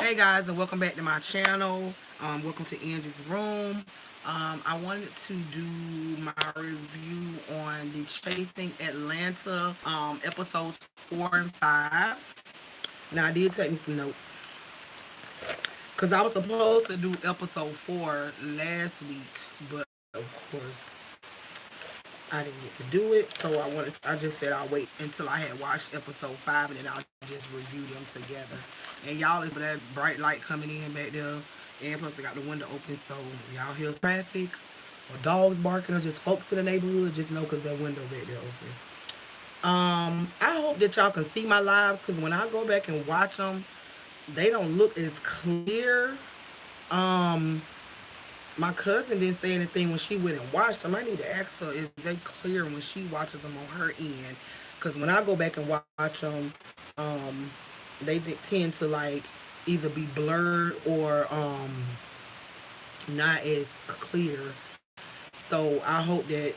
Hey guys, and welcome back to my channel. Welcome to Angie's Room. I wanted to do my review on the Chasing Atlanta episodes 4 and 5. Now I did take me some notes because I was supposed to do episode 4 last week, but of course I didn't get to do it. So I just said I'll wait until I had watched episode 5 and then I'll just review them together. And y'all is that bright light coming in back there. And plus I got the window open, so if y'all hear traffic or dogs barking or just folks in the neighborhood, just know because that window back there open. I hope that y'all can see my lives because when I go back and watch them, they don't look as clear. Um, my cousin didn't say anything when she went and watched them. I need to ask her, is they clear when she watches them on her end? Because when I go back and watch them, um, they tend to like either be blurred or not as clear. So I hope that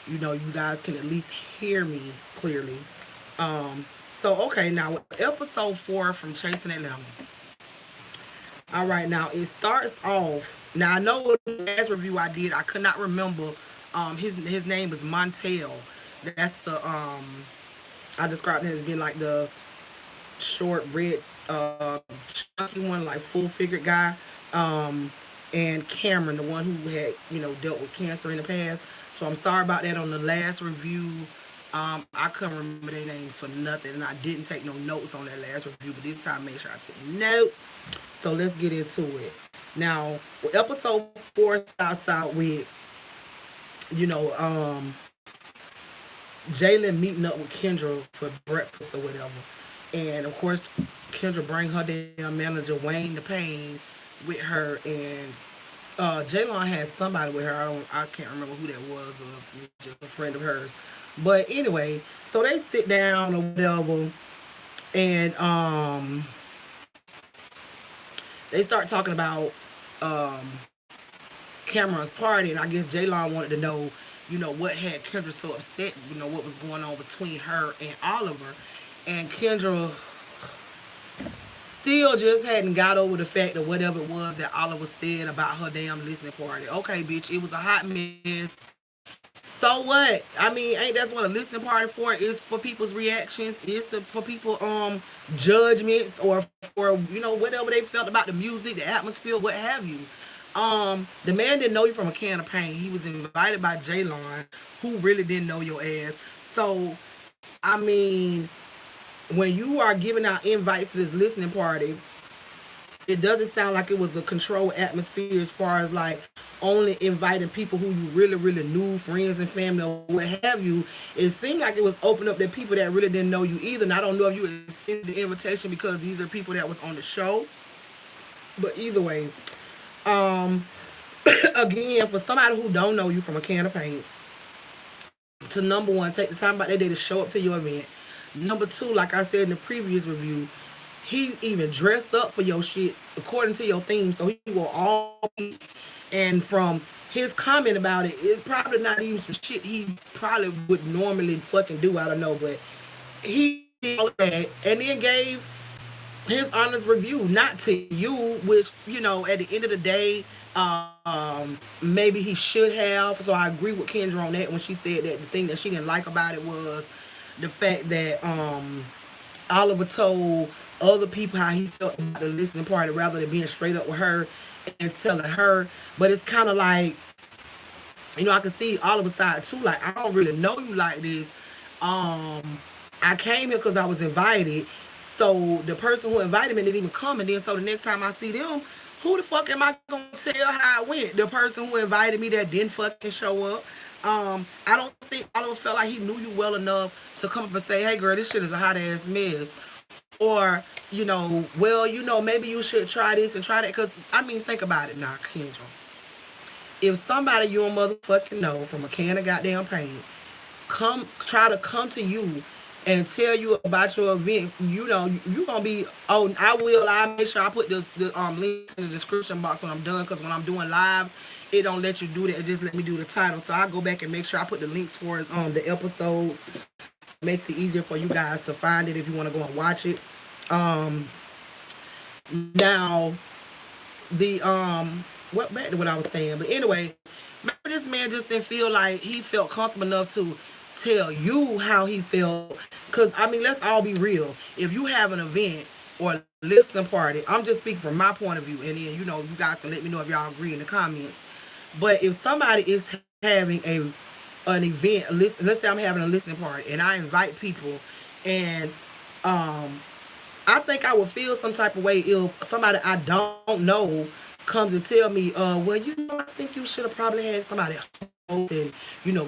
you guys can at least hear me clearly. So okay, now with episode 4 from Chasing Atlanta. All right, now it starts off. Now I know the last review I did, I could not remember. His name is Montel. That's the I described him as being like the short, red, chunky one, like full figured guy. And Cameron, the one who had dealt with cancer in the past. So I'm sorry about that on the last review. I couldn't remember their names for nothing, and I didn't take no notes on that last review. But this time, make sure I took notes. So let's get into it. Now, with episode 4 starts out with, you know, Jalen meeting up with Kendra for breakfast or whatever. And of course, Kendra bring her damn manager, Wayne the Pain, with her. And Jaylon had somebody with her. I can't remember who that was, or just a friend of hers. But anyway, so they sit down or whatever, and they start talking about um, Cameron's party, and I guess Jaylon wanted to know, what had Kendra so upset, what was going on between her and Oliver. And Kendra still just hadn't got over the fact that whatever it was that Oliver said about her damn listening party. Okay, bitch, it was a hot mess. So what? I mean, ain't that's what a listening party for? It's for people's reactions. For people judgments or for whatever they felt about the music, the atmosphere, what have you. The man didn't know you from a can of paint. He was invited by Jaylon, who really didn't know your ass. So, I mean, when you are giving out invites to this listening party, it doesn't sound like it was a controlled atmosphere as far as like only inviting people who you really, really knew, friends and family or what have you. It seemed like it was open up to people that really didn't know you either. And I don't know if you extended the invitation because these are people that was on the show. But either way, um, again, for somebody who don't know you from a can of paint, to number one, take the time out that day to show up to your event. Number two, like I said in the previous review, he even dressed up for your shit according to your theme. So he will all be, and from his comment about it, it's probably not even some shit he probably would normally fucking do. I don't know, but he did all of that and then gave his honest review, not to you, which at the end of the day, maybe he should have. So I agree with Kendra on that when she said that the thing that she didn't like about it was the fact that Oliver told other people how he felt about the listening party rather than being straight up with her and telling her. But it's kind of like, I can see Oliver's side too. Like, I don't really know you like this. I came here because I was invited. So the person who invited me didn't even come. And then so the next time I see them, who the fuck am I going to tell how it went? The person who invited me that didn't fucking show up. I don't think Oliver felt like he knew you well enough to come up and say, hey girl, this shit is a hot ass mess. Or, well, maybe you should try this and try that. Because, I mean, think about it now, Kendra. If somebody you don't motherfucking know from a can of goddamn paint try to come to you and tell you about your event, you're gonna be, oh, I'll make sure I put the links in the description box when I'm done, because when I'm doing live, it don't let you do that. It just let me do the title. So I go back and make sure I put the links for the episode. Makes it easier for you guys to find it if you want to go and watch it. Now, the what back to what I was saying, but anyway, maybe this man just didn't feel like he felt comfortable enough to tell you how he felt. Cause I mean, let's all be real. If you have an event or listening party, I'm just speaking from my point of view, and then you guys can let me know if y'all agree in the comments. But if somebody is having an event, let's say I'm having a listening party, and I invite people, and um I think I would feel some type of way if somebody I don't know comes and tell me, well, I think you should have probably had somebody host and,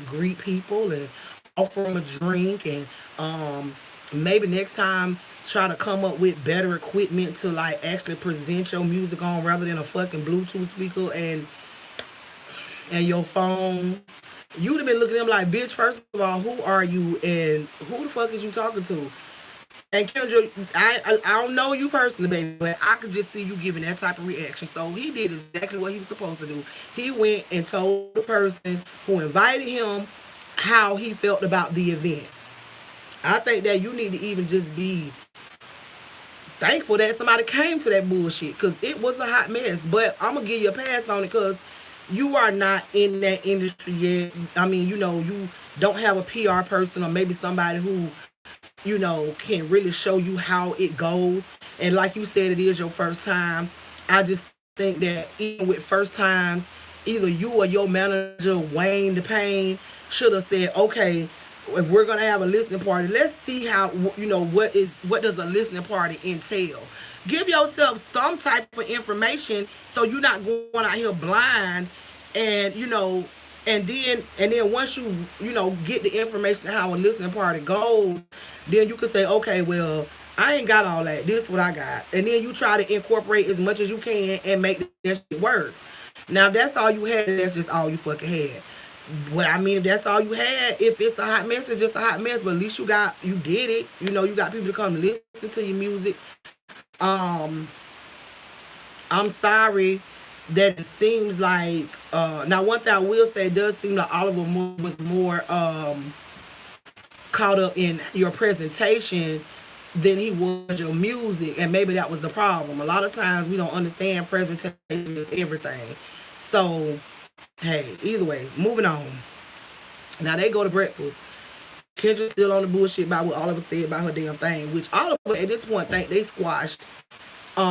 greet people and offer them a drink and maybe next time try to come up with better equipment to like actually present your music on rather than a fucking Bluetooth speaker and your phone. You'd have been looking at them like, bitch, first of all, who are you and who the fuck is you talking to? And Kendra, I don't know you personally, baby, but I could just see you giving that type of reaction. So he did exactly what he was supposed to do. He went and told the person who invited him how he felt about the event. I think that you need to even just be thankful that somebody came to that bullshit because it was a hot mess. But I'm going to give you a pass on it because you are not in that industry yet. I mean, you don't have a PR person or maybe somebody who can really show you how it goes. And like you said, it is your first time. I just think that even with first times, either you or your manager, Wayne the Pain, should have said, okay, if we're gonna have a listening party, let's see how what does a listening party entail. Give yourself some type of information so you're not going out here blind and and then once you get the information how a listening party goes, then you can say, okay, well, I ain't got all that. This is what I got. And then you try to incorporate as much as you can and make that shit work. Now, if that's all you had, that's just all you fucking had. But I mean, if that's all you had, if it's a hot mess, it's just a hot mess. But at least you did it. You got people to come listen to your music. I'm sorry that it seems like now one thing I will say, it does seem like Oliver Moore was more caught up in your presentation than he was your music, and maybe that was the problem. A lot of times we don't understand presentation is everything. So hey, either way, moving on. Now they go to breakfast. Kendra still on the bullshit about what Oliver said about her damn thing, which Oliver at this point think they squashed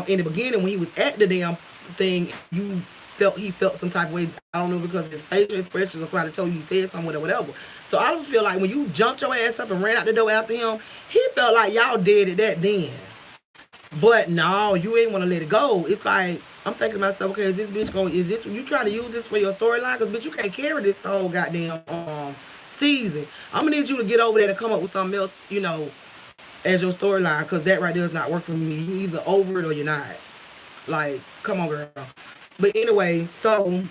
in the beginning when he was at the damn thing. He felt some type of way. I don't know, because his facial expressions or somebody told you he said something or whatever. So I don't feel like when you jumped your ass up and ran out the door after him, he felt like y'all did it that then. But no, you ain't want to let it go. It's like, I'm thinking to myself, okay, is this you trying to use this for your storyline? Because bitch, you can't carry this the whole goddamn season. I'm gonna need you to get over there and come up with something else, as your storyline, because that right there does not work for me. You either over it or you're not. Like, come on, girl. But anyway, so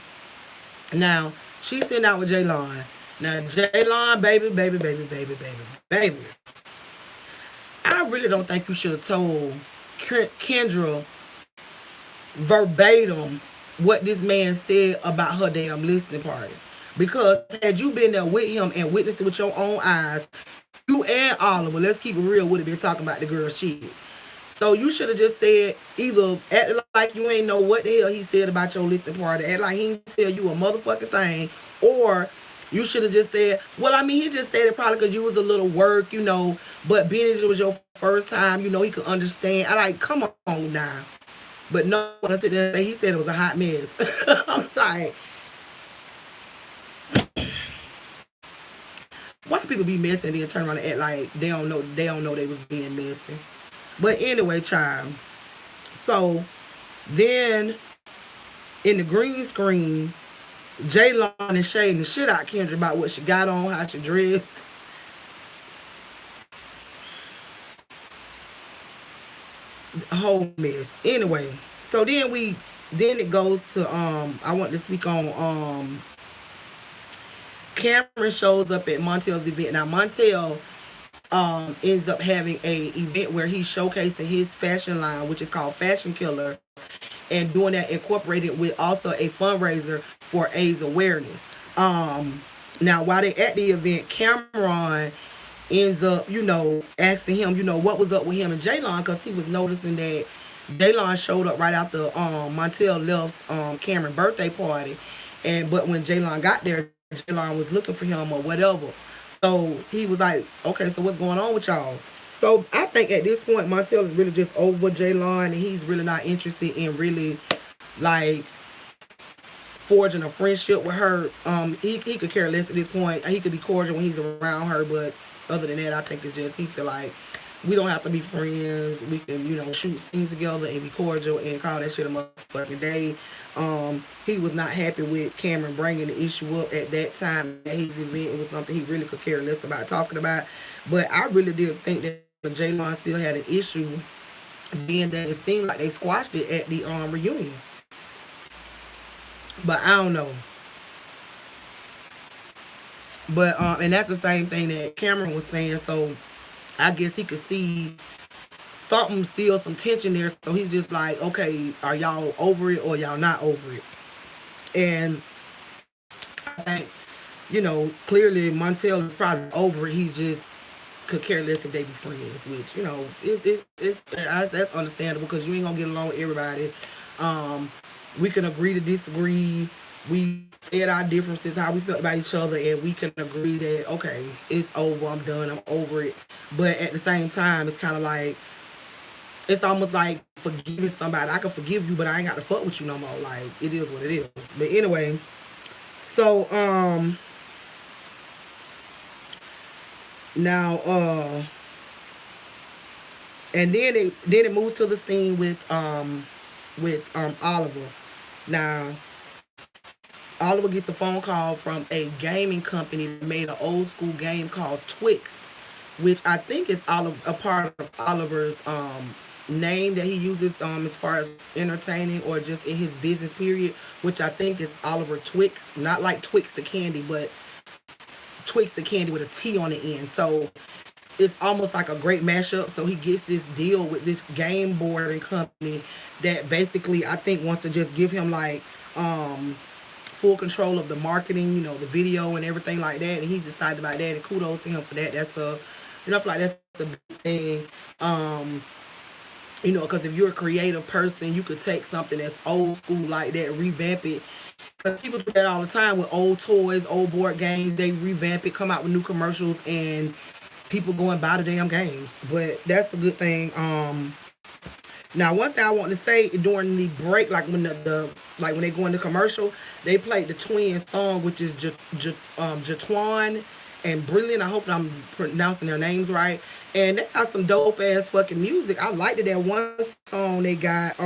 now she's sitting out with Jaylon. Now Jaylon, baby. I really don't think you should have told Kendra verbatim what this man said about her damn listening party. Because had you been there with him and witnessed it with your own eyes, you and Oliver, let's keep it real, would have been talking about the girl shit. So you should have just said, either act like you ain't know what the hell he said about your listening party, act like he didn't tell you a motherfucking thing, or you should have just said, well, I mean, he just said it probably because you was a little work, but being it was your first time, he could understand. I like, come on now. But no one sit there and say he said it was a hot mess. I'm like, why do people be messy and then turn around and act like they don't know they was being messy? But anyway, child. So then in the green screen, Jaylon is shading the shit out Kendra about what she got on, how she dressed. A whole mess. Anyway, so then it goes to I want to speak on Cameron shows up at Montel's event. Now Montel ends up having a event where he's showcasing his fashion line, which is called Fashion Killer, and doing that incorporated with also a fundraiser for AIDS awareness. Now while they're at the event, Cameron ends up, asking him, what was up with him and Jaylon, because he was noticing that Jaylon showed up right after Montel left Cameron's birthday party, and but when Jaylon got there, Jaylon was looking for him or whatever. So he was like, "Okay, so what's going on with y'all?" So I think at this point, Montel is really just over Jaylon, and he's really not interested in really like forging a friendship with her. He could care less at this point. He could be cordial when he's around her, but other than that, I think it's just he feel like we don't have to be friends. We can, shoot scenes together and be cordial and call that shit a motherfucking day. He was not happy with Cameron bringing the issue up at that time at his event. It was something he really could care less about talking about. But I really did think that Jaylon still had an issue, being that it seemed like they squashed it at the reunion. But I don't know. But and that's the same thing that Cameron was saying. So I guess he could see something, still some tension there. So he's just like, okay, are y'all over it or y'all not over it? And I think, clearly Montel is probably over it. He's just could care less if they be friends, which, that's understandable because you ain't gonna get along with everybody. We can agree to disagree. We said our differences, how we felt about each other, and we can agree that, okay, it's over, I'm done, I'm over it. But at the same time, it's kind of like, it's almost like forgiving somebody. I can forgive you, but I ain't got to fuck with you no more. Like, it is what it is. But anyway, so, now, and then it moves to the scene with Oliver. Now, Oliver gets a phone call from a gaming company that made an old school game called Twix, which I think is a part of Oliver's name that he uses as far as entertaining or just in his business period, which I think is Oliver Twix, not like Twix the candy, but Twix the candy with a T on the end. So it's almost like a great mashup. So he gets this deal with this game boarding company that basically I think wants to just give him like full control of the marketing, the video and everything like that. And he's excited about that. And kudos to him for that. That's I feel like that's a big thing. Because if you're a creative person, you could take something that's old school like that, revamp it. Because people do that all the time with old toys, old board games. They revamp it, come out with new commercials, and people go and buy the damn games. But that's a good thing. Now, one thing I want to say during the break, like when when they go into commercial, they played the twins song, which is Jatwan and Brilliant. I hope I'm pronouncing their names right. And they got some dope ass fucking music. I liked that one song they got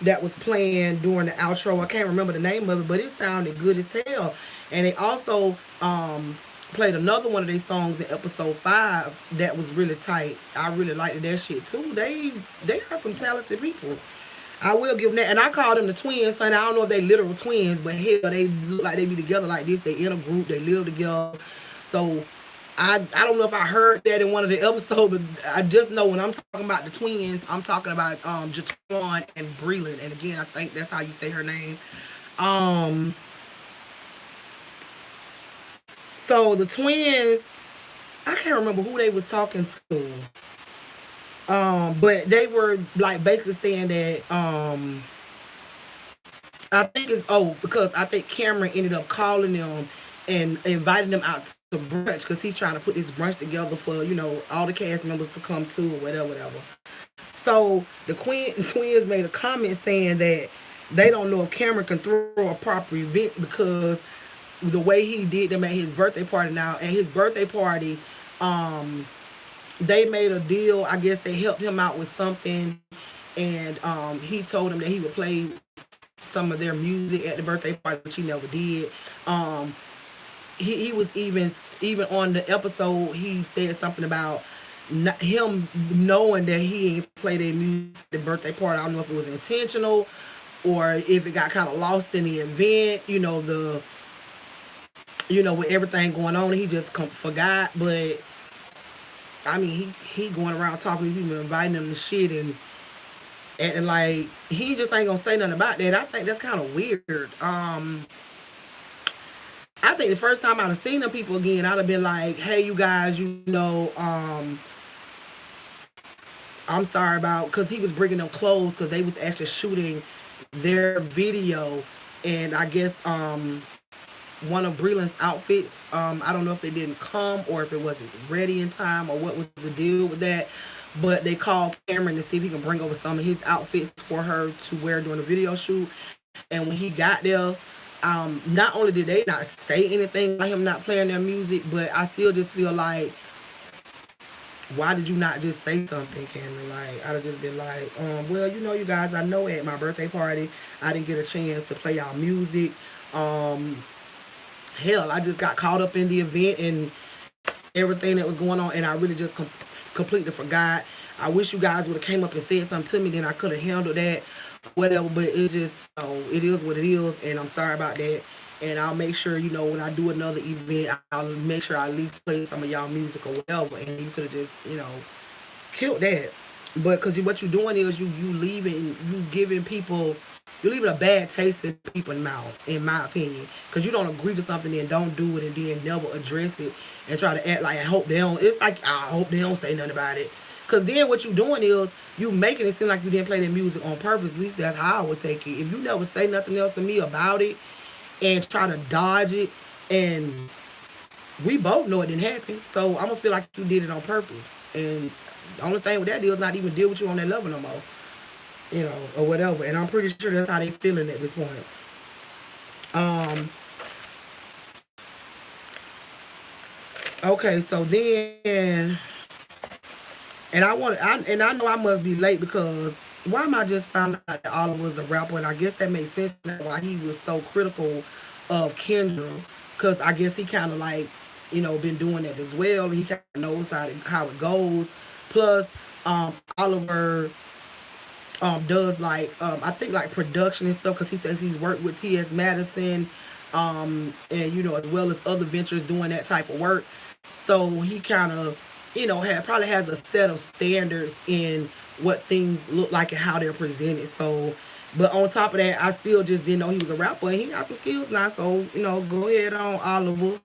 that was playing during the outro. I can't remember the name of it, but it sounded good as hell. And they also played another one of their songs in episode 5 that was really tight. I really liked that shit too. They are some talented people. I will give them that. And I call them the twins, son. I don't know if they literal twins, but hell, they look like they be together like this. They in a group, they live together. So I don't know if I heard that in one of the episodes, but I just know when I'm talking about the twins, I'm talking about Jatwan and Breland. And again, I think that's how you say her name. So the twins, I can't remember who they was talking to. But they were like basically saying that I think it's because I think Cameron ended up calling them and inviting them out to brunch because he's trying to put this brunch together for all the cast members to come to or whatever. So the twins made a comment saying that they don't know if Cameron can throw a proper event because the way he did them at his birthday party. Now at his birthday party, they made a deal. I guess they helped him out with something, and he told them that he would play some of their music at the birthday party, which he never did. He was even on the episode. He said something about him knowing that he ain't played their music at the birthday party. I don't know if it was intentional or if it got kind of lost in the event. With everything going on, he just forgot. But I mean, he going around talking to people, inviting them to shit and acting like he just ain't gonna say nothing about that. I think that's kind of weird. I think the first time I'd have seen them people again, I'd have been like, hey, you guys, I'm sorry about, because he was bringing them clothes because they was actually shooting their video, and I guess one of Breland's outfits, I don't know if it didn't come or if it wasn't ready in time or what was the deal with that, but they called Cameron to see if he can bring over some of his outfits for her to wear during the video shoot. And when he got there, not only did they not say anything about him not playing their music, but I still just feel like, why did you not just say something, Cameron? Like, I'd have just been like, well, you guys, I know at my birthday party, I didn't get a chance to play y'all music. Hell, I just got caught up in the event and everything that was going on, and I really just completely forgot. I wish you guys would have came up and said something to me, then I could have handled that, whatever. But it just, it is what it is, and I'm sorry about that. And I'll make sure, when I do another event, I'll make sure I at least play some of y'all music or whatever. And you could have just, killed that. But because what you're doing is you giving people, you're leaving a bad taste in people's mouth, in my opinion. Because you don't agree to something and don't do it and then never address it and try to act like, I hope they don't say nothing about it. Because then what you're doing is you making it seem like you didn't play that music on purpose. At least that's how I would take it. If you never say nothing else to me about it and try to dodge it, and we both know it didn't happen, so I'm going to feel like you did it on purpose. And the only thing with that deal is not even deal with you on that level no more. Or whatever. And I'm pretty sure that's how they feeling at this point. Okay, so then, and I know I must be late because why am I just found out that Oliver was a rapper, and I guess that makes sense why he was so critical of Kendra, because I guess he kind of like, been doing that as well, and he kind of knows how it goes. Plus, Oliver does like I think like production and stuff, because he says he's worked with T.S. Madison, and as well as other ventures doing that type of work. So he kind of probably has a set of standards in what things look like and how they're presented. So, but on top of that, I still just didn't know he was a rapper, and he got some skills now. So go ahead on, Oliver.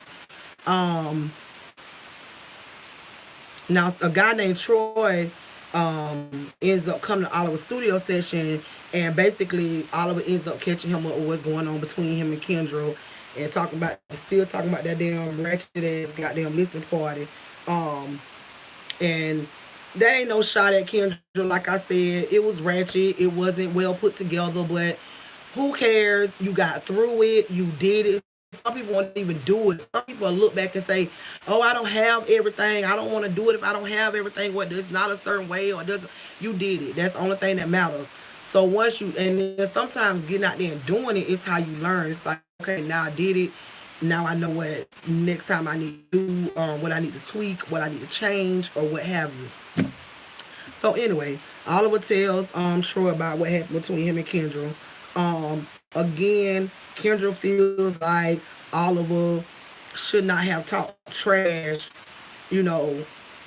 Now a guy named Troy ends up coming to Oliver's studio session, and basically Oliver ends up catching him up with what's going on between him and Kendra, and still talking about that damn ratchet ass goddamn listening party. And that ain't no shot at Kendra. Like I said, it was ratchet. It wasn't well put together, but who cares? You got through it. You did it. Some people won't even do it. Some people look back and say, oh, I don't have everything. I don't want to do it if I don't have everything. What, it's not a certain way, or doesn't. You did it. That's the only thing that matters. So once and then sometimes getting out there and doing it is how you learn. It's like, okay, now I did it. Now I know what next time I need to do, what I need to tweak, what I need to change, or what have you. So anyway, Oliver tells Troy about what happened between him and Kendra. Again, Kendra feels like Oliver should not have talked trash,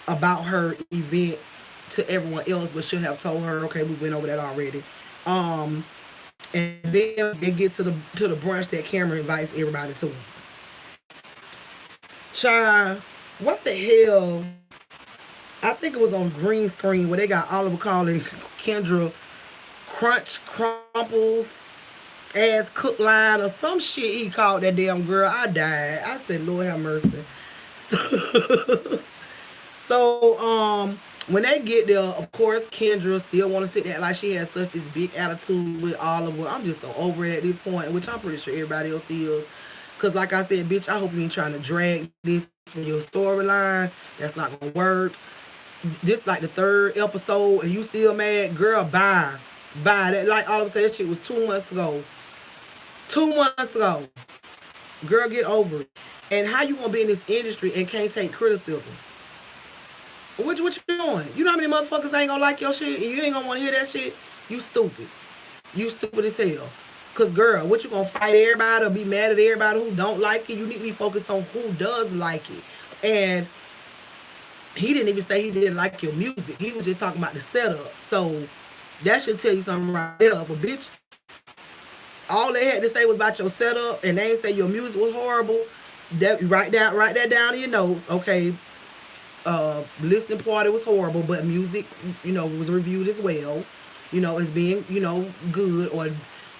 about her event to everyone else, but should have told her, okay, we went over that already. And then they get to the brunch that Cameron invites everybody to. Child, what the hell? I think it was on green screen where they got Oliver calling Kendra Crunch Crumples ass cook line or some shit he called that damn girl. I died. I said, Lord have mercy. So when they get there, of course, Kendra still want to sit there like she has such this big attitude with Oliver. I'm just so over it at this point, which I'm pretty sure everybody else is. Because like I said, bitch, I hope you ain't trying to drag this from your storyline. That's not going to work. This like the 3rd episode and you still mad? Girl, bye. Bye. That, like Oliver said, that shit was 2 months ago. 2 months ago. Girl, get over it. And how you going to be in this industry and can't take criticism? What you doing? You know how many motherfuckers ain't gonna like your shit and you ain't gonna wanna hear that shit? You stupid. You stupid as hell. Cause girl, what you gonna fight everybody or be mad at everybody who don't like it? You need to be focused on who does like it. And he didn't even say he didn't like your music. He was just talking about the setup. So that should tell you something right there. If a bitch, all they had to say was about your setup and they ain't say your music was horrible, that write that down in your notes. Okay. Listening party was horrible, but music, was reviewed as well. As being, good, or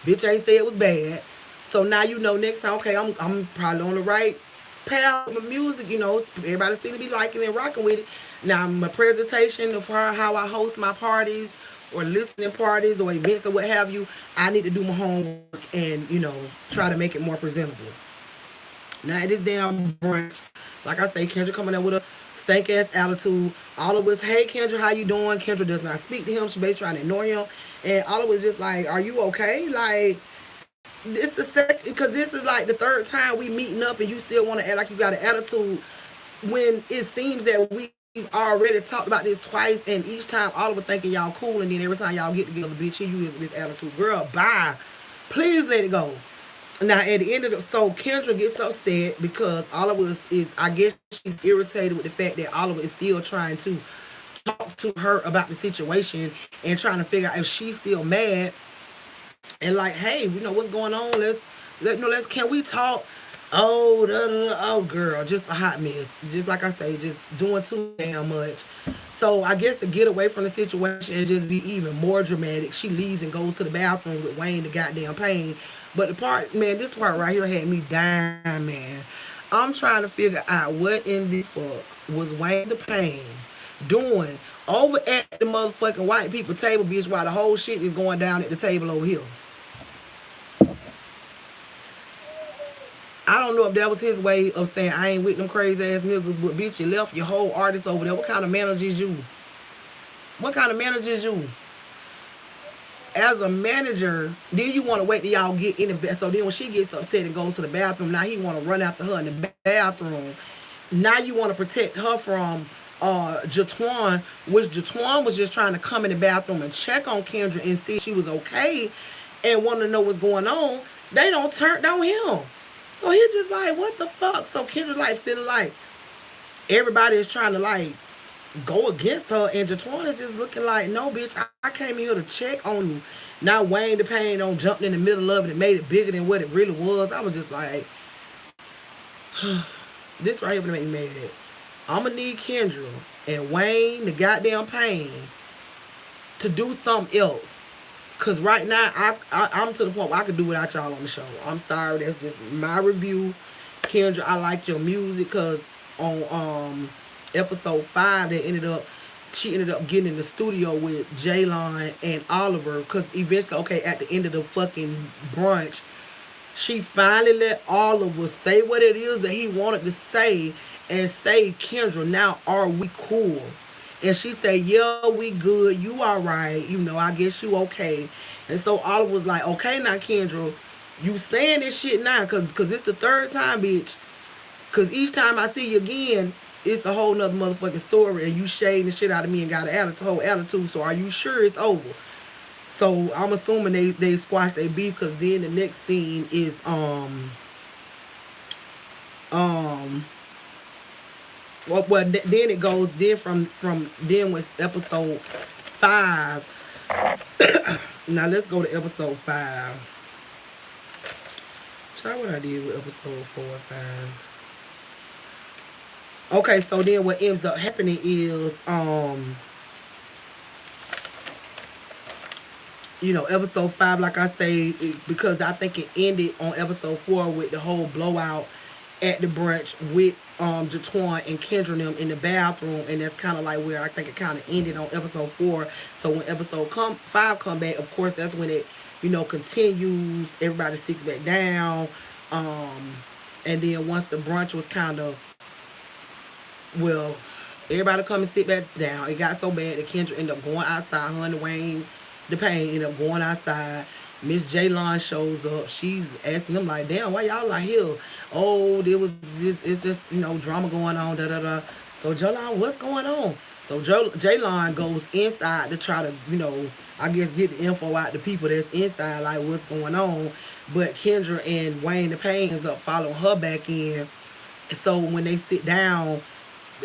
bitch ain't say it was bad. So now next time, okay, I'm probably on the right path with music. Everybody seem to be liking and rocking with it. Now my presentation of how I host my parties or listening parties or events or what have you, I need to do my homework and try to make it more presentable. Now at this damn brunch, like I say, Kendra coming up with a stank ass attitude. All of us, hey Kendra, how you doing? Kendra does not speak to him. She basically trying to ignore him, and all of us just like, are you okay? Like, it's the second, because this is like the third time we meeting up, and you still want to act like you got an attitude when it seems that we already talked about this twice, and each time all of us thinking y'all cool, and then every time y'all get together, bitch, here you is with this attitude. Girl, bye. Please let it go. Now at the end of the, so Kendra gets upset because all of us is, I guess she's irritated with the fact that all of us is still trying to talk to her about the situation and trying to figure out if she's still mad, and like, hey, what's going on? Let's can we talk? Oh, oh, girl, just a hot mess. Just like I say, just doing too damn much. So I guess to get away from the situation and just be even more dramatic, she leaves and goes to the bathroom with Wayne the goddamn pain. But the part, man, this part right here had me dying, man. I'm trying to figure out what in the fuck was Wayne the pain doing over at the motherfucking white people table, bitch, while the whole shit is going down at the table over here. I don't know if that was his way of saying I ain't with them crazy ass niggas, but bitch, you left your whole artist over there. What kind of manager is you? What kind of manager is you? As a manager, then you want to wait till y'all get in the bed. So then when she gets upset and goes to the bathroom, now he want to run after her in the bathroom. Now you want to protect her from Jatwan, which Jatwan was just trying to come in the bathroom and check on Kendra and see if she was okay and want to know what's going on. They don't turn on him. So he just like, what the fuck? So Kendra like feeling like everybody is trying to like go against her, and Jatwan is just looking like, no bitch, I came here to check on you. Now Wayne the pain on jumped in the middle of it and made it bigger than what it really was. I was just like, this right here gonna make me mad. I'ma need Kendra and Wayne the goddamn pain to do something else. Cause right now I'm to the point where I could do without y'all on the show. I'm sorry, that's just my review. Kendra, I like your music, cause on episode 5 she ended up getting in the studio with Jaylon and Oliver, cause eventually, okay, at the end of the fucking brunch, she finally let Oliver say what it is that he wanted to say and say, Kendra, now are we cool? And she said, yeah, we good. You all right. I guess you okay. And so Oliver was like, okay, now, Kendra, you saying this shit now, because it's the third time, bitch. Because each time I see you again, it's a whole nother motherfucking story. And you shading the shit out of me and got a whole attitude. So are you sure it's over? So I'm assuming they squashed their beef, because then the next scene is, well, then it goes then from then was episode 5. Now let's go to episode 5. Try what I did with episode 4 and 5. Okay, so then what ends up happening is episode 5, like I say, because I think it ended on episode 4 with the whole blowout at the brunch with Jatwan and Kendra and them in the bathroom, and that's kind of like where I think it kind of ended on episode 4. So when episode 5 come back, of course that's when it continues. Everybody sits back down, and then once the brunch was kind of, well, everybody come and sit back down. It got so bad that Kendra ended up going outside. Her and Wayne the pain ended up going outside. Miss Jaylon shows up. She's asking them like, damn, why y'all like here? Oh, it's just, drama going on, da da da. So Jaylon, what's going on? So Jaylon goes inside to try to, I guess get the info out to people that's inside, like what's going on. But Kendra and Wayne the pain ends up following her back in. So when they sit down,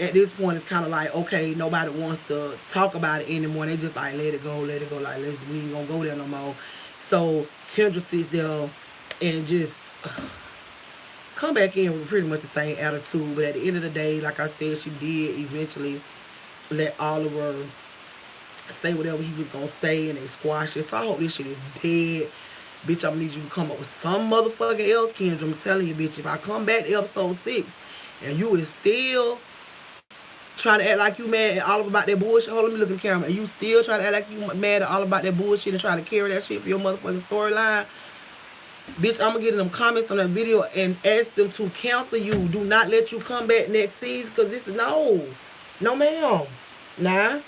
at this point it's kind of like, okay, nobody wants to talk about it anymore. They just like, let it go, like we ain't gonna go there no more. So Kendra sits there and just come back in with pretty much the same attitude. But at the end of the day, like I said, she did eventually let Oliver say whatever he was gonna say, and they squashed it. So I hope this shit is dead. Bitch, I'm gonna need you to come up with some motherfucking else, Kendra. I'm telling you, bitch, if I come back to episode 6 and you is still trying to act like you mad at Oliver about that bullshit. Hold on, let me look at the camera. And you still trying to act like you mad at Oliver about that bullshit and trying to carry that shit for your motherfucking storyline. Bitch, I'm gonna get in them comments on that video and ask them to cancel you. Do not let you come back next season, because this is no ma'am. Nah.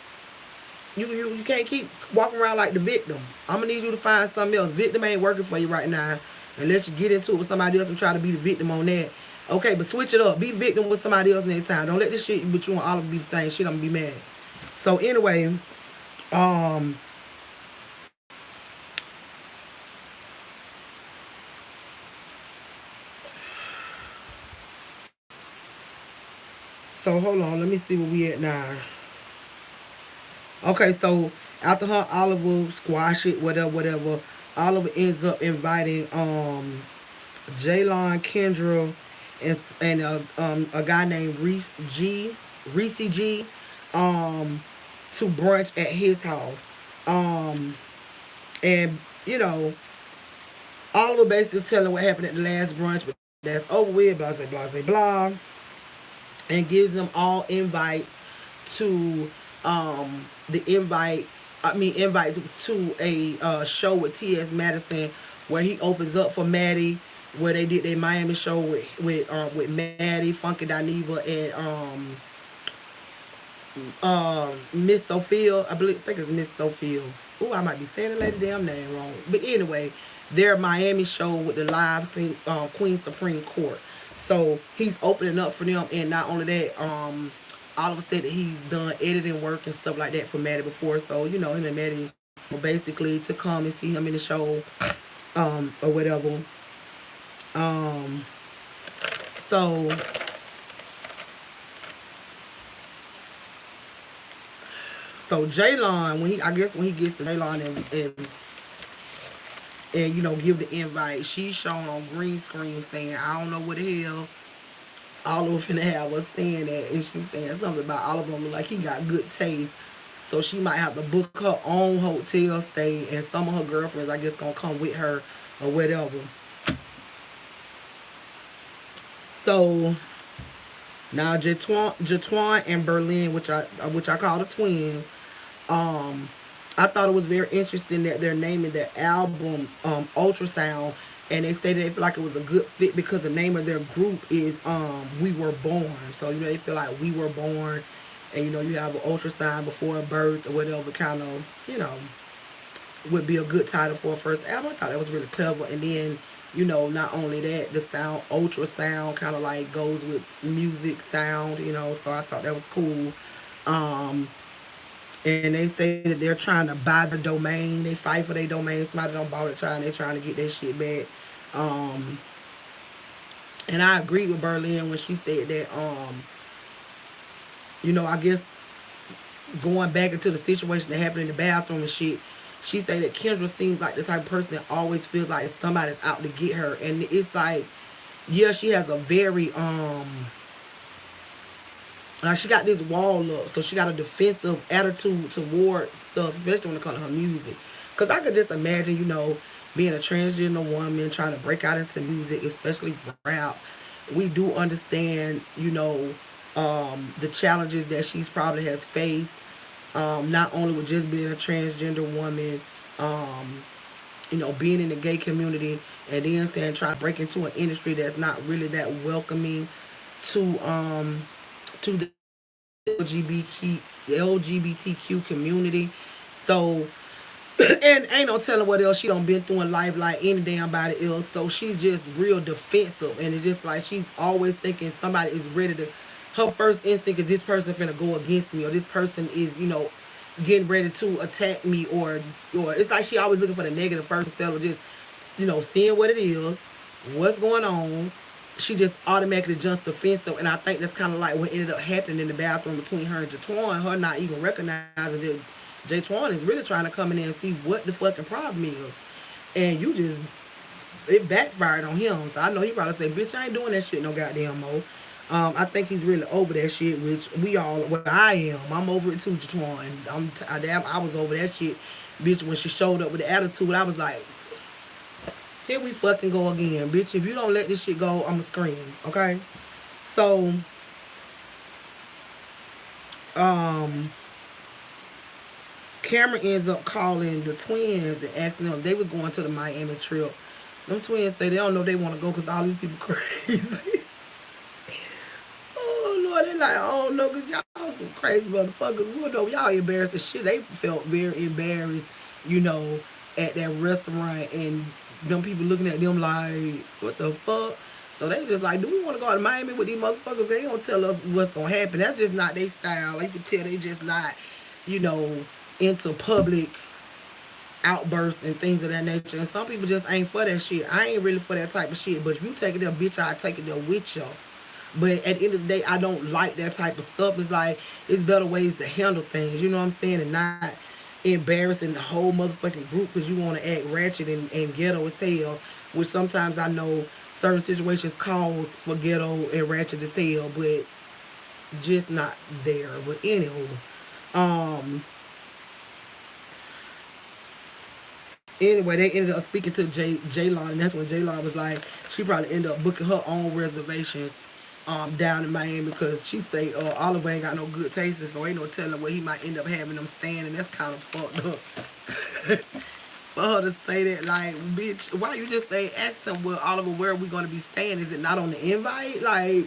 You can't keep walking around like the victim. I'm gonna need you to find something else. Victim ain't working for you right now. Unless you get into it with somebody else and try to be the victim on that. Okay, but switch it up. Be victim with somebody else next time. Don't let this shit with you and Oliver be the same shit. I'm gonna be mad. So anyway, so hold on, let me see where we at now. Okay, so after her Oliver squash it, whatever, Oliver ends up inviting Jaylon, Kendra, and a guy named Reese G, to brunch at his house. And you know, Oliver basically telling what happened at the last brunch, but that's over with, blah blah blah blah, and gives them all invites to the invite to a show with T.S. Madison, where he opens up for Maddie, where they did their Miami show with Maddie, Funky Dineva, and Miss Sophia. I think it's Miss Sophia. Oh, I might be saying the lady damn name wrong. But anyway, their Miami show with the live Queen Supreme Court. So he's opening up for them, and not only that, Oliver said that he's done editing work and stuff like that for Maddie before. So, you know, him and Maddie were basically to come and see him in the show, or whatever. So Jaylon, when he gets to Jaylon and you know, give the invite, she's shown on green screen saying, I don't know what the hell Oliver finna have us staying at, and she's saying something about Oliver like he got good taste, so she might have to book her own hotel stay, and some of her girlfriends, I guess, gonna come with her or whatever. So now Jatwan and Berlin, which I call the twins, I thought it was very interesting that they're naming their album Ultrasound. And they say they feel like it was a good fit because the name of their group is We Were Born. So, you know, they feel like we were born. And, you know, you have an ultrasound before birth or whatever, kind of, you know, would be a good title for a first album. I thought that was really clever. And then, you know, not only that, the sound, ultrasound, kind of like goes with music sound, you know. So I thought that was cool. And they say that they're trying to buy the domain. They fight for their domain. Somebody don't bought it, they're trying to get their shit back. And I agree with Berlin when she said that, you know, I guess going back into the situation that happened in the bathroom and shit, she said that Kendra seems like the type of person that always feels like somebody's out to get her. And it's like, yeah, she has a very, like, she got this wall up, so she got a defensive attitude towards stuff, especially when it comes to her music. Because I could just imagine, you know, being a transgender woman trying to break out into music, especially rap. We do understand, you know, the challenges that she's probably has faced, not only with just being a transgender woman, you know, being in the gay community, and then saying trying to break into an industry that's not really that welcoming to the LGBTQ community. So, and ain't no telling what else she done been through in life like any damn body else. So she's just real defensive, and it's just like she's always thinking somebody is ready to, her first instinct is this person finna go against me, or this person is, you know, getting ready to attack me, or it's like she always looking for the negative first instead of just, you know, seeing what it is, what's going on. She just automatically jumps defensive, and I think that's kind of like what ended up happening in the bathroom between her and Jatwan, her not even recognizing that Jatwan is really trying to come in there and see what the fucking problem is. And you just it backfired on him. So I know he probably said, "Bitch, I ain't doing that shit no goddamn more." I think he's really over that shit, which we all, well, I am. I'm over it too, Jatwan. I was over that shit, bitch. When she showed up with the attitude, I was like, "Here we fucking go again, bitch. If you don't let this shit go, I'ma scream." Okay, so um. Cameron ends up calling the twins and asking them if they was going to the Miami trip. Them twins say they don't know they want to go because all these people crazy. Oh, Lord, they like, oh, no, because y'all some crazy motherfuckers. Well, no, y'all embarrassed as shit. They felt very embarrassed, you know, at that restaurant, and them people looking at them like, what the fuck? So they just like, do we want to go to Miami with these motherfuckers? They don't tell us what's going to happen. That's just not their style. Like you can tell they just not, you know, into public outbursts and things of that nature. And some people just ain't for that shit. I ain't really for that type of shit. But if you take it there, bitch, I take it there with you. But at the end of the day, I don't like that type of stuff. It's like, it's better ways to handle things, you know what I'm saying? And not embarrassing the whole motherfucking group because you want to act ratchet and ghetto as hell, which sometimes I know certain situations calls for ghetto and ratchet as hell, but just not there. But anywho, anyway, they ended up speaking to J-Law, and that's when J-Law was like, she probably ended up booking her own reservations down in Miami because she say Oliver ain't got no good taste, so ain't no telling where he might end up having them stand, and that's kind of fucked up. For her to say that, like, bitch, why you just say, ask him, well, Oliver, where are we going to be staying? Is it not on the invite? Like,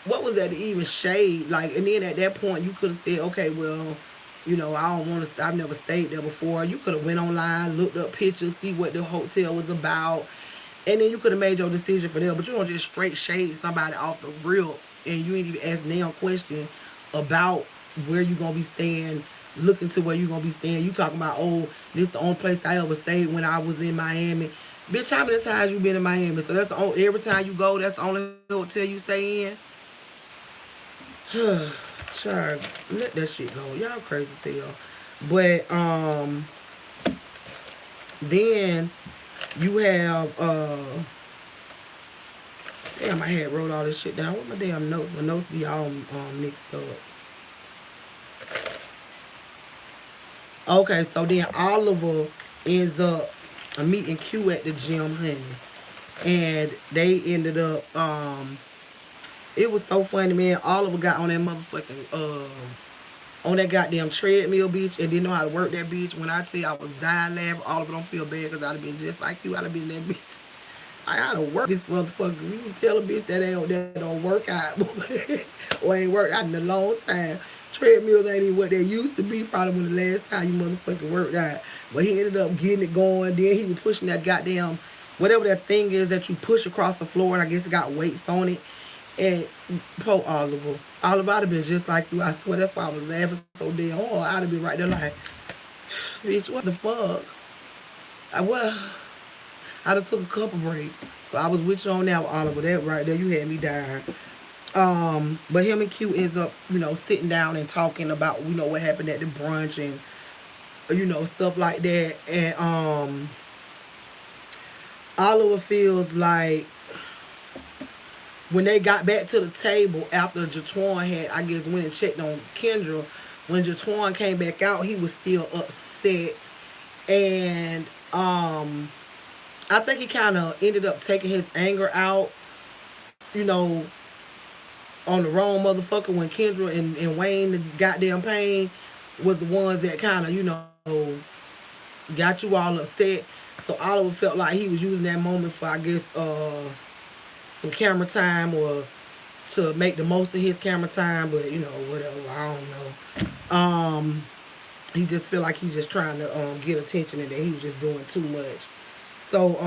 what was that to even shade? Like, and then at that point, you could have said, okay, well, you know, I don't want to, I've never stayed there before. You could have went online, looked up pictures, see what the hotel was about, and then you could have made your decision for them. But you don't just straight shade somebody off the rip, and you ain't even ask them a question about where you going to be staying, looking to where you going to be staying. You talking about, oh, this is the only place I ever stayed when I was in Miami. Bitch, how many times you been in Miami? So that's the only, every time you go, that's the only hotel you stay in? Child, let that shit go. Y'all crazy as hell. But then you have damn, I had wrote all this shit down. What my damn notes? My notes be all mixed up. Okay, so then Oliver ends up meeting Q at the gym, honey. And they ended up it was so funny, man. Oliver got on that motherfucking on that goddamn treadmill, bitch, and didn't know how to work that bitch. When I tell you I was dying laughing, Oliver don't feel bad because I'd have been just like you. I'd have been that bitch. I gotta work this motherfucker. You can tell a bitch that don't work out or ain't worked out in a long time. Treadmills ain't even what they used to be probably when the last time you motherfucking worked out. But he ended up getting it going. Then he was pushing that goddamn, whatever that thing is that you push across the floor, and I guess it got weights on it. And poor Oliver. Oliver, I'd have been just like you. I swear that's why I was laughing so damn hard. I'd have been right there like, bitch, what the fuck? I done took a couple breaks. So I was with you on that, Oliver. That right there, you had me dying. But him and Q ends up, you know, sitting down and talking about, you know, what happened at the brunch and, you know, stuff like that. And Oliver feels like when they got back to the table after Jatwan had, I guess, went and checked on Kendra, when Jatwan came back out, he was still upset. And I think he kind of ended up taking his anger out, you know, on the wrong motherfucker when Kendra and Wayne, the goddamn Pain, was the ones that kind of, you know, got you all upset. So Oliver felt like he was using that moment for, I guess, some camera time or to make the most of his camera time, but, you know, whatever, I don't know. He just feel like he's just trying to get attention and that he was just doing too much. So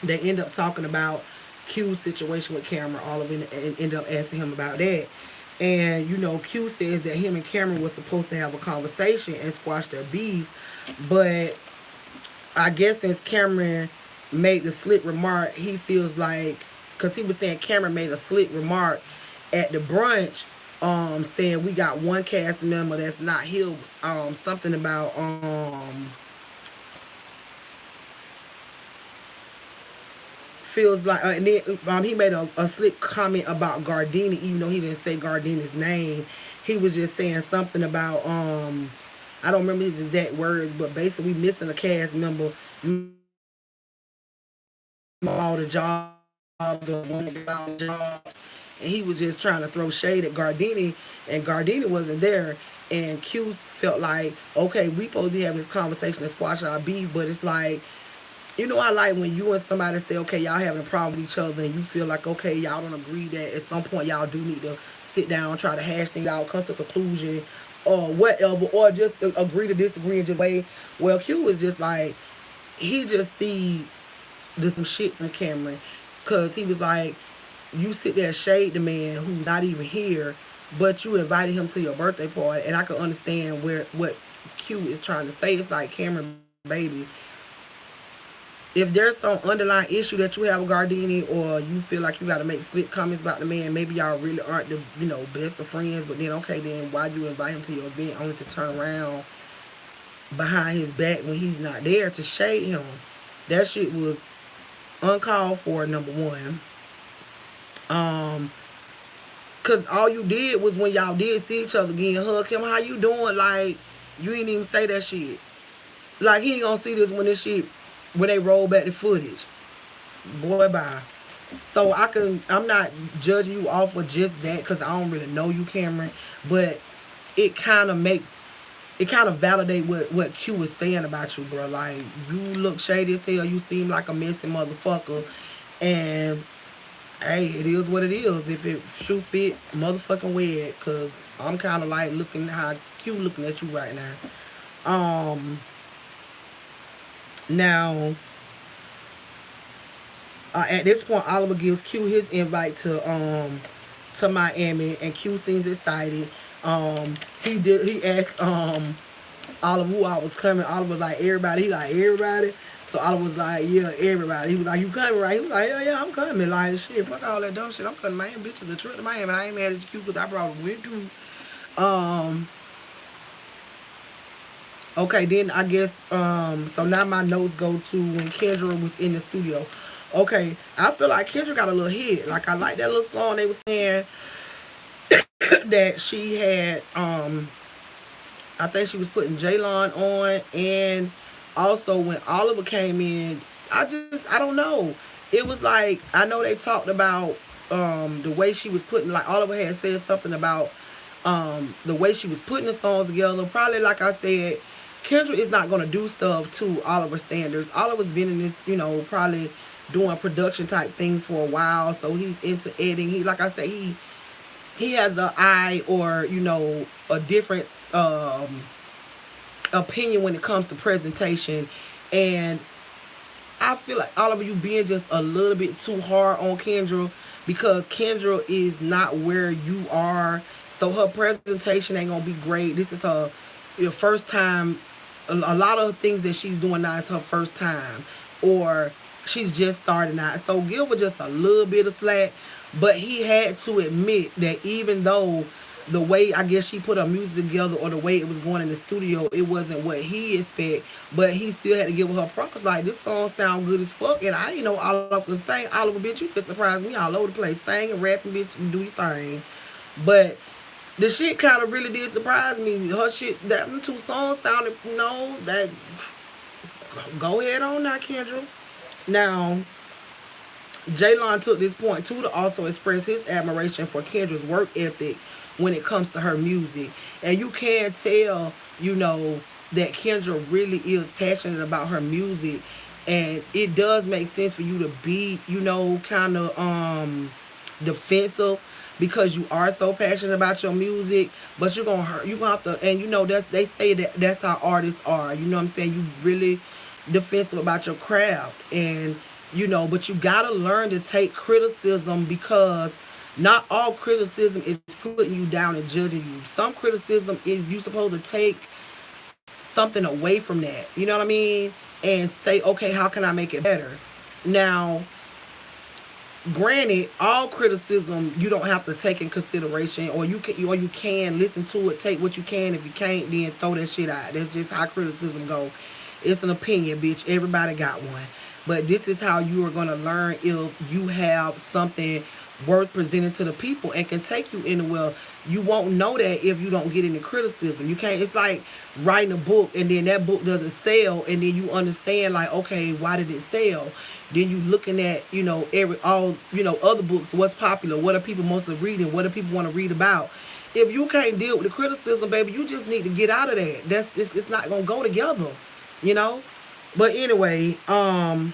they end up talking about Q's situation with Cameron. Oliver and end up asking him about that. And, you know, Q says that him and Cameron were supposed to have a conversation and squash their beef. But I guess since Cameron made the slick remark, he feels like, because he was saying Cameron made a slick remark at the brunch, saying we got one cast member that's not here, something about feels like, and then he made a slick comment about Gardini, even though he didn't say Gardini's name. He was just saying something about, I don't remember his exact words, but basically we missing a cast member, all the jobs, or one job, and he was just trying to throw shade at Gardini, and Gardini wasn't there. And Q felt like, okay, we supposed to be having this conversation to squash our beef, but it's like, you know, I like when you and somebody say, okay, y'all having a problem with each other, and you feel like, okay, y'all don't agree that at some point y'all do need to sit down, try to hash things out, come to a conclusion, or whatever, or just agree to disagree and just wait. Well, Q was just like, he just see some shit from Cameron, because he was like, you sit there and shade the man who's not even here, but you invited him to your birthday party, and I can understand what Q is trying to say. It's like, Cameron, baby, if there's some underlying issue that you have with Gardini, or you feel like you got to make slick comments about the man, maybe y'all really aren't the, you know, best of friends, but then, okay, then why'd you invite him to your event only to turn around behind his back when he's not there to shade him? That shit was uncalled for, number one. Cause all you did was, when y'all did see each other again, hug him, how you doing? Like, you ain't even say that shit. Like, he ain't gonna see this when they roll back the footage. Boy, bye. So I'm not judging you off of just that, because I don't really know you, Cameron, but it kind of validate what Q was saying about you, bro. Like, you look shady as hell, you seem like a messy motherfucker, and hey, it is what it is. If it shoe fit, motherfucking wear it, because I'm kind of like looking how Q looking at you right now. Now, at this point, Oliver gives Q his invite to Miami, and Q seems excited. He asked Oliver who I was coming. Oliver was like, everybody. He like, everybody. So Oliver was like, yeah, everybody. He was like, you coming, right? He was like, yeah, I'm coming. Like, shit, fuck all that dumb shit. I'm coming to Miami, bitches. A trip to Miami. I ain't mad at you, because I probably went to. Okay, then I guess, so now my notes go to when Kendra was in the studio. Okay, I feel like Kendra got a little hit. Like, I like that little song they was saying that she had, I think she was putting J-Lon on, and also when Oliver came in, I don't know. It was like, I know they talked about the way she was putting, like Oliver had said something about the way she was putting the songs together. Probably, like I said, Kendra is not going to do stuff to Oliver standards. Oliver's been in this, you know, probably doing production type things for a while, so he's into editing. He, like I said, he has an eye, or, you know, a different opinion when it comes to presentation. And I feel like Oliver, you being just a little bit too hard on Kendra, because Kendra is not where you are, so her presentation ain't gonna be great. This is her first time. A lot of things that she's doing now is her first time, or she's just starting out. So give her just a little bit of slack. But he had to admit that even though the way, I guess, she put her music together, or the way it was going in the studio, it wasn't what he expected, but he still had to give her props. Like, this song sound good as fuck, and I didn't know Oliver could sing. Oliver, bitch, you could surprise me all over the place. Sing and rapping, bitch, and do your thing. But the shit kind of really did surprise me. Her shit, that two songs sounded, you know, that, go ahead on now, Kendra. Now, J-Lon took this point too to also express his admiration for Kendra's work ethic when it comes to her music. And you can tell, you know, that Kendra really is passionate about her music. And it does make sense for you to be, you know, kind of defensive, because you are so passionate about your music. But you're gonna have to, and you know, they say that's how artists are. You know what I'm saying? You really defensive about your craft, and you know, but you gotta learn to take criticism, because not all criticism is putting you down and judging you. Some criticism is you supposed to take something away from that. You know what I mean? And say, okay, how can I make it better? Now, granted, all criticism you don't have to take in consideration, or you can listen to it, take what you can. If you can't, then throw that shit out. That's just how criticism go. It's an opinion, bitch. Everybody got one. But this is how you are going to learn if you have something worth presenting to the people and can take you anywhere. You won't know that if you don't get any criticism. You can't. It's like writing a book and then that book doesn't sell, and then you understand like, okay, why did it sell? Then you looking at, other books. What's popular? What are people mostly reading? What do people want to read about? If you can't deal with the criticism, baby, you just need to get out of that. It's not gonna go together, you know. But anyway, and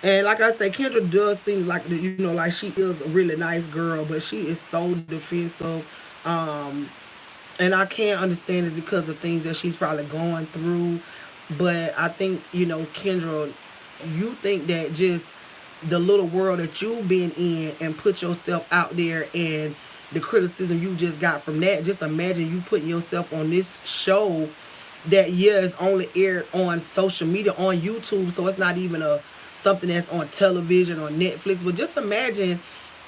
like I say, Kendra does seem like, like she is a really nice girl, but she is so defensive. Um, and I can't understand it's because of things that she's probably going through. But I think, Kendra, you think that just the little world that you've been in and put yourself out there, and the criticism you just got from that, just imagine you putting yourself on this show that, yeah, is only aired on social media, on YouTube, so it's not even something that's on television or Netflix. But just imagine,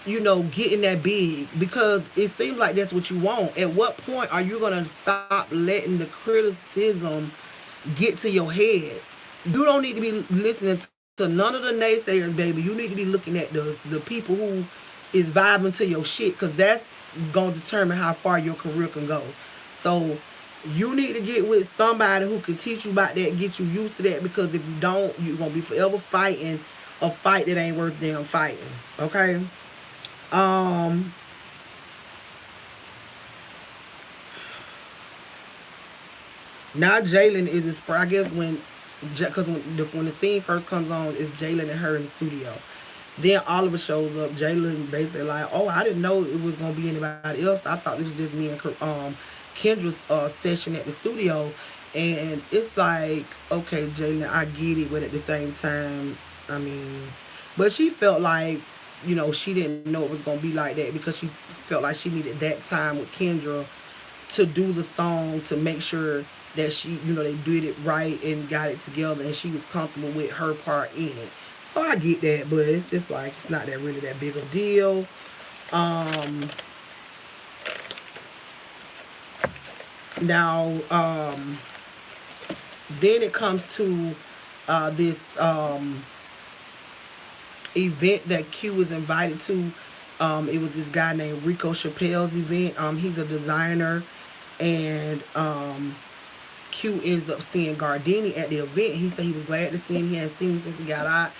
getting that big, because it seems like that's what you want. At what point are you gonna stop letting the criticism get to your head? You don't need to be listening to none of the naysayers, baby. You need to be looking at the people who is vibing to your shit, because that's gonna determine how far your career can go. So you need to get with somebody who can teach you about that, get you used to that, because if you don't, you're gonna be forever fighting a fight that ain't worth damn fighting. Okay. Now Jalen is I guess because when the scene first comes on, it's Jalen and her in the studio. Then Oliver shows up. Jalen basically like, oh, I didn't know it was gonna be anybody else. I thought it was just me and Kendra's session at the studio. And it's like, okay, Jalen, I get it, but at the same time, I mean, but she felt like, she didn't know it was gonna be like that, because she felt like she needed that time with Kendra to do the song, to make sure that she, they did it right and got it together, and she was comfortable with her part in it. So I get that, but it's just like, it's not that really that big a deal. Now, then it comes to this event that Q was invited to. It was this guy named Rico Chappelle's event. He's a designer, and Q ends up seeing Gardini at the event. He said he was glad to see him. He hadn't seen him since he got out.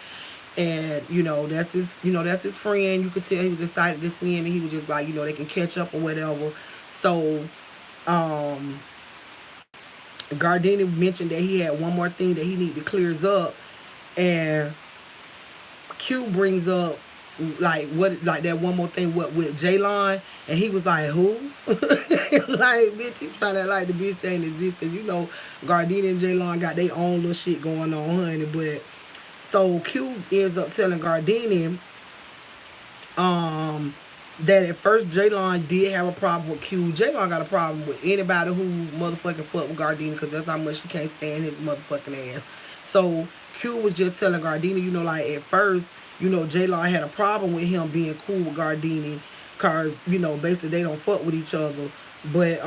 And, that's his friend. You could tell he was excited to see him, and he was just like, they can catch up or whatever. So, Gardini mentioned that he had one more thing that he needed to clear up, and Q brings up like that one more thing with Jaylon, and he was like, who? Like, bitch, he trying to like the bitch thing exist, because Gardini and Jaylon got their own little shit going on, honey. But so Q ends up telling Gardini that at first Jaylon did have a problem with Q. Jaylon got a problem with anybody who motherfucking fuck with Gardini, because that's how much he can't stand his motherfucking ass. So Q was just telling Gardini, like at first, Jaylon had a problem with him being cool with Gardini, cause basically they don't fuck with each other. But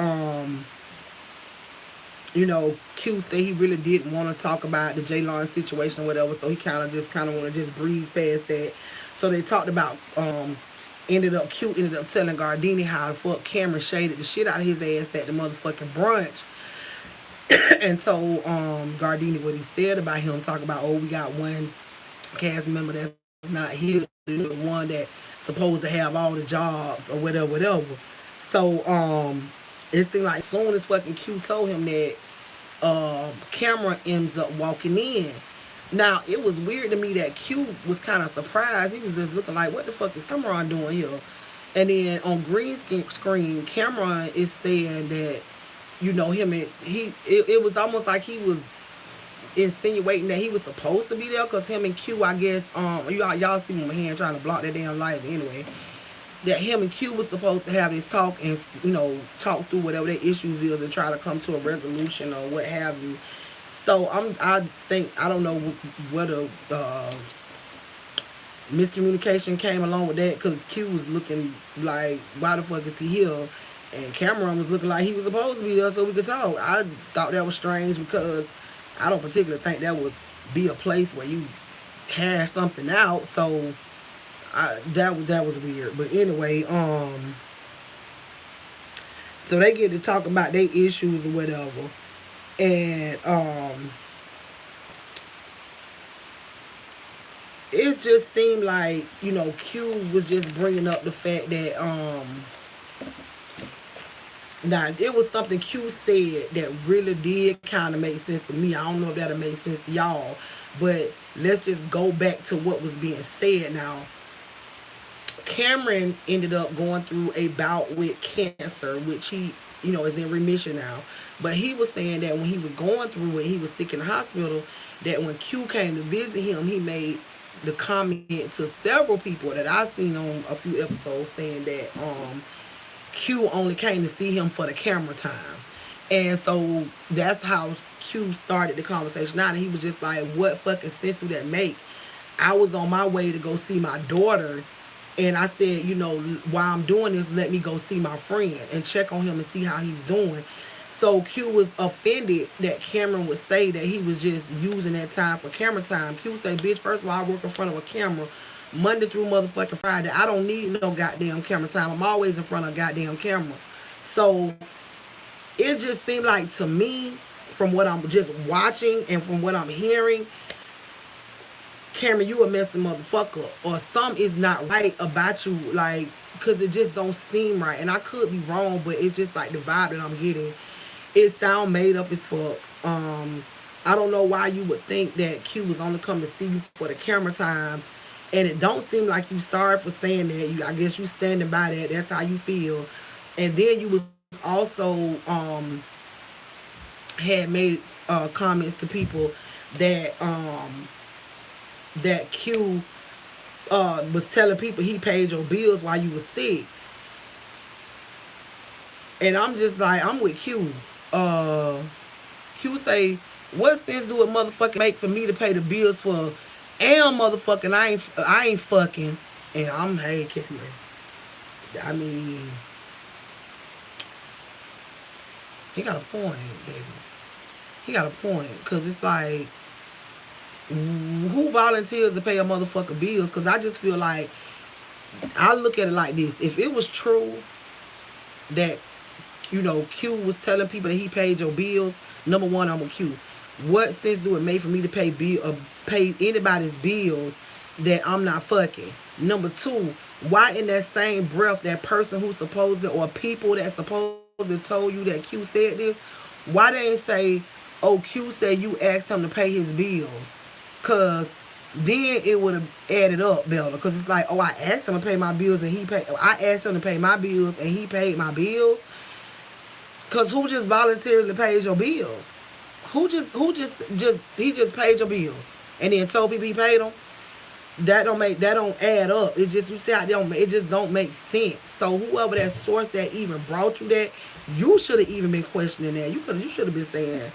Q said he really didn't want to talk about the Jaylon situation or whatever, so he kind of want to just breeze past that. So they talked about Q ended up telling Gardini how the fuck Cameron shaded the shit out of his ass at the motherfucking brunch. And told Gardini what he said about him, talking about, oh, we got one cast member that's not here, the one that supposed to have all the jobs or whatever. So it seemed like soon as fucking Q told him that, Cameron ends up walking in. Now, it was weird to me that Q was kind of surprised. He was just looking like, what the fuck is Cameron doing here? And then on green screen, Cameron is saying that, him and it was almost like he was insinuating that he was supposed to be there, because him and Q, I guess, y'all see my hand trying to block that damn light, anyway, that him and Q was supposed to have this talk and, talk through whatever their issues is and try to come to a resolution or what have you. So I don't know whether miscommunication came along with that, because Q was looking like, why the fuck is he here? And Cameron was looking like he was supposed to be there so we could talk. I thought that was strange, because I don't particularly think that would be a place where you hash something out. So that was weird. But anyway, so they get to talk about their issues or whatever, and it just seemed like, you know, Q was just bringing up the fact that now it was something Q said that really did kind of make sense to me. I don't know if that'll make sense to y'all, but let's just go back to what was being said. Now, Cameron ended up going through a bout with cancer, which he, you know, is in remission now. But he was saying that when he was going through it, he was sick in the hospital, that when Q came to visit him, he made the comment to several people that I've seen on a few episodes saying that Q only came to see him for the camera time. And so that's how Q started the conversation out. And he was just like, what fucking sense do that make? I was on my way to go see my daughter. And I said, you know, while I'm doing this, let me go see my friend and check on him and see how he's doing. So Q was offended that Cameron would say that he was just using that time for camera time. Q would say, bitch, first of all, I work in front of a camera Monday through motherfucking Friday. I don't need no goddamn camera time. I'm always in front of a goddamn camera. So it just seemed like to me, from what I'm just watching and from what I'm hearing, Cameron, you a messy motherfucker, or something is not right about you, like, because it just don't seem right. And I could be wrong, but it's just like the vibe that I'm getting. It sound made up as fuck. I don't know why you would think that Q was only coming to see you for the camera time, and it don't seem like you sorry for saying that. You, I guess you standing by that. That's how you feel. And then you was also had made comments to people that that Q was telling people he paid your bills while you was sick. And I'm just like, I'm with Q. Q say, what sense do a motherfucker make for me to pay the bills for and motherfucking I ain't fucking, and I'm, hey, kicking me. I mean, he got a point, baby. He got a point, cause it's like, who volunteers to pay a motherfucker bills? Because I just feel like, I look at it like this. If it was true that, you know, Q was telling people that he paid your bills, number one, I'm with Q. What sense do it make for me to pay anybody's bills that I'm not fucking? Number two, why in that same breath, that person who's supposed to, or people that supposed to told you that Q said this, why they ain't say, oh, Q said you asked him to pay his bills? Because then it would have added up better. Because it's like, oh, I asked him to pay my bills and he paid. I asked him to pay my bills and he paid my bills. Because who just voluntarily pays your bills? He just paid your bills and then told people he paid them? That don't add up. It just, you see how it just don't make sense. So whoever that source that even brought you that, you should have even been questioning that. You should have been saying,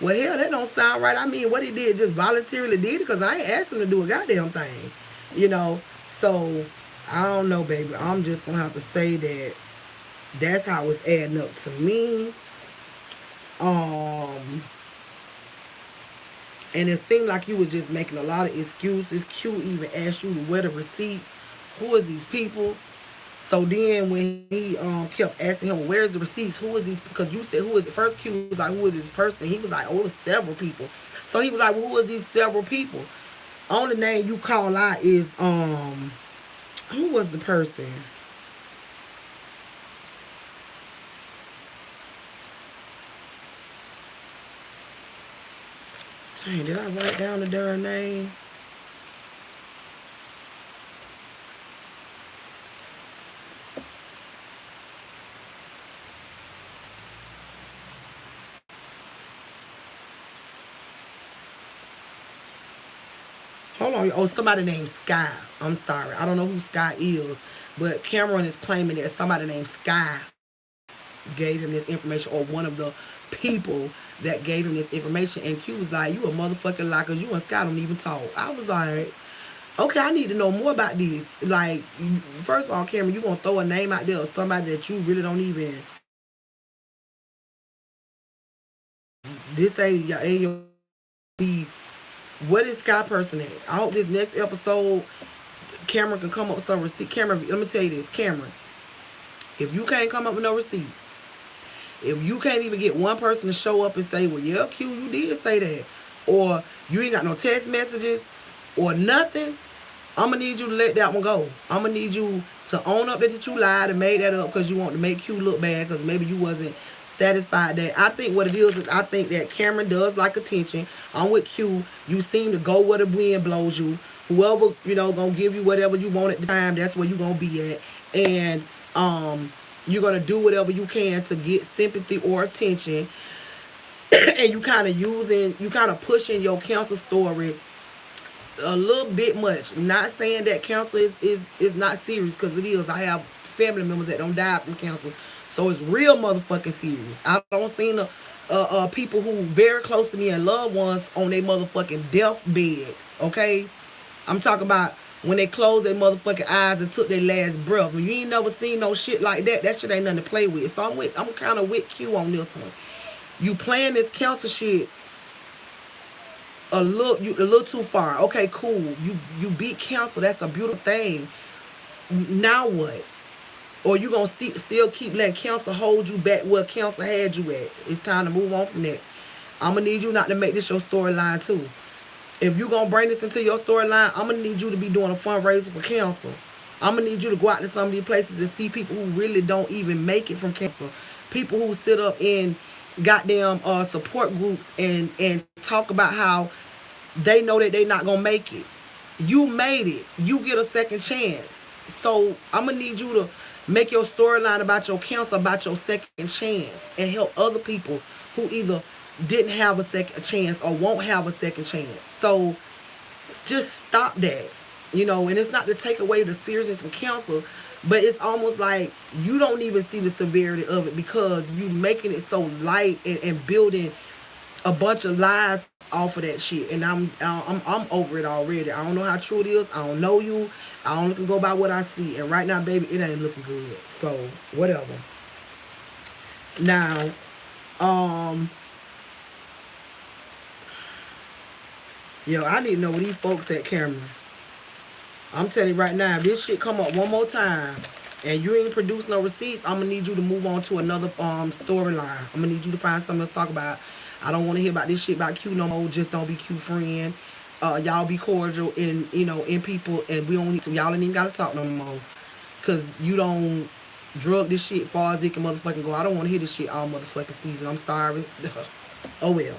well, hell, that don't sound right. I mean, what he did, just voluntarily did it, because I ain't asked him to do a goddamn thing, you know. So I don't know, baby. I'm just gonna have to say that that's how it's adding up to me. And it seemed like you was just making a lot of excuses. Q even asked you to wear the receipts. Who is these people? So then when he kept asking him, where's the receipts? Who is these? Because you said, who is it? First Q was like, who is this person? He was like, oh, it's several people. So he was like, well, who is these several people? Only name you call out is, who was the person? Dang, did I write down the darn name? Hold on. Oh, somebody named Sky. I'm sorry. I don't know who Sky is. But Cameron is claiming that somebody named Sky gave him this information, or one of the people that gave him this information. And Q was like, you a motherfucking lie, because you and Sky don't even talk. I was like, okay, I need to know more about this. Like, first of all, Cameron, you gonna throw a name out there of somebody that you really don't even, this ain't your be, what is Sky Person at? I hope this next episode, Cameron can come up with some receipt. Cameron, let me tell you this, Cameron, if you can't come up with no receipts, if you can't even get one person to show up and say, well, yeah, Q, you did say that, or you ain't got no text messages or nothing, I'm going to need you to let that one go. I'm going to need you to own up that you lied and made that up because you want to make Q look bad because maybe you wasn't satisfied. That I think what it is I think that Cameron does like attention. I'm with Q. You seem to go where the wind blows you. Whoever, going to give you whatever you want at the time, that's where you're going to be at. And you're going to do whatever you can to get sympathy or attention. And you kind of pushing your cancer story a little bit much. Not saying that cancer is not serious, because it is. I have family members that don't die from cancer, so it's real motherfucking serious. I don't see the people who very close to me and loved ones on their motherfucking deathbed. Okay, I'm talking about when they closed their motherfucking eyes and took their last breath. When you ain't never seen no shit like that, that shit ain't nothing to play with. So I'm kind of with Q on this one. You playing this cancer shit a little too far. Okay, cool. You beat cancer. That's a beautiful thing. Now what? Or you gonna still keep letting cancer hold you back where cancer had you at? It's time to move on from that. I'm gonna need you not to make this your storyline too. If you gonna bring this into your storyline, I'm gonna need you to be doing a fundraiser for cancer. I'm gonna need you to go out to some of these places and see people who really don't even make it from cancer. People who sit up in goddamn support groups and talk about how they know that they not gonna make it. You made it. You get a second chance. So I'm gonna need you to make your storyline about your cancer, about your second chance, and help other people who either didn't have a second chance or won't have a second chance. So just stop that. And it's not to take away the seriousness of cancer, but it's almost like you don't even see the severity of it because you making it so light and building a bunch of lies off of that shit. And I'm over it already. I don't know how true it is. I don't know you. I only can go by what I see. And right now, baby, it ain't looking good. So whatever. Now, I need to know where these folks at, Cameron. I'm telling you right now, if this shit come up one more time and you ain't produce no receipts, I'm gonna need you to move on to another storyline. I'm gonna need you to find something else to talk about. I don't want to hear about this shit about Q no more. Just don't be Q friend. Y'all be cordial in people, and we don't need to. Y'all ain't even gotta talk no more, cause you don't drug this shit far as it can motherfucking go. I don't want to hear this shit all motherfucking season. I'm sorry. Oh well.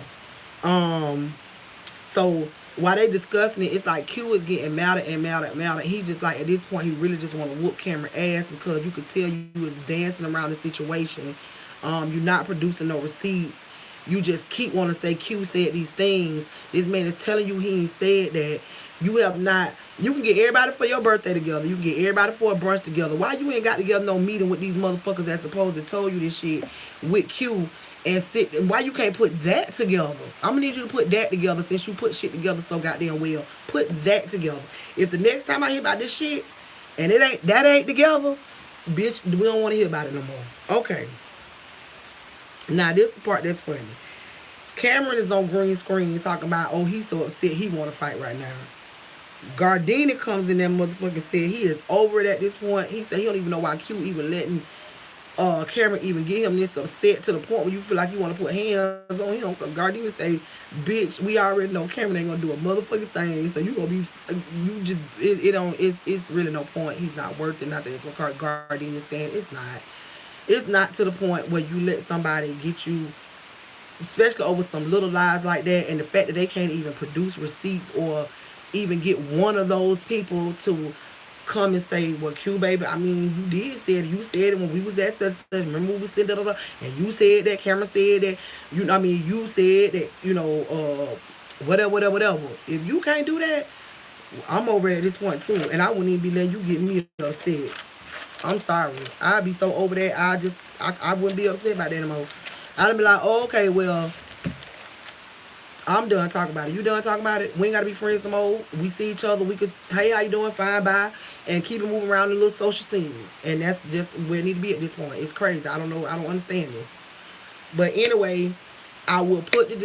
So while they discussing it, it's like Q is getting madder and madder and madder. He just like at this point he really just want to whoop Cameron ass because you could tell you was dancing around the situation. You're not producing no receipts. You just keep wanting to say Q said these things. This man is telling you he ain't said that. You have not. You can get everybody for your birthday together. You can get everybody for a brunch together. Why you ain't got together no meeting with these motherfuckers that supposed to told you this shit with Q and sit? And why you can't put that together? I'm gonna need you to put that together since you put shit together so goddamn well. Put that together. If the next time I hear about this shit and that ain't together, bitch, we don't want to hear about it no more. Okay. Now this is the part that's funny. Cameron is on green screen talking about, oh, he's so upset he want to fight right now. Gardini comes in that motherfucker said he is over it at this point. He said he don't even know why Q even letting Cameron even get him this upset to the point where you feel like you want to put hands on him. Gardini say, bitch, we already know Cameron ain't gonna do a motherfucking thing. So you gonna be, you just, it's really no point. He's not worth it. Nothing. It's what Gardini is saying. It's not to the point where you let somebody get you, especially over some little lies like that, and the fact that they can't even produce receipts or even get one of those people to come and say, well, Q, baby, I mean, you said it when we was at such, remember we said that, and you said that, Cameron said that, you said that, whatever. If you can't do that, I'm over at this point too, and I wouldn't even be letting you get me upset. I'm sorry. I'd be so over that. I wouldn't be upset about that anymore. I'd be like, oh, okay, well, I'm done talking about it. You done talking about it? We ain't got to be friends no more. We see each other. We could, hey, how you doing? Fine, bye. And keep it moving around the little social scene. And that's just where it need to be at this point. It's crazy. I don't know. I don't understand this. But anyway, I will put the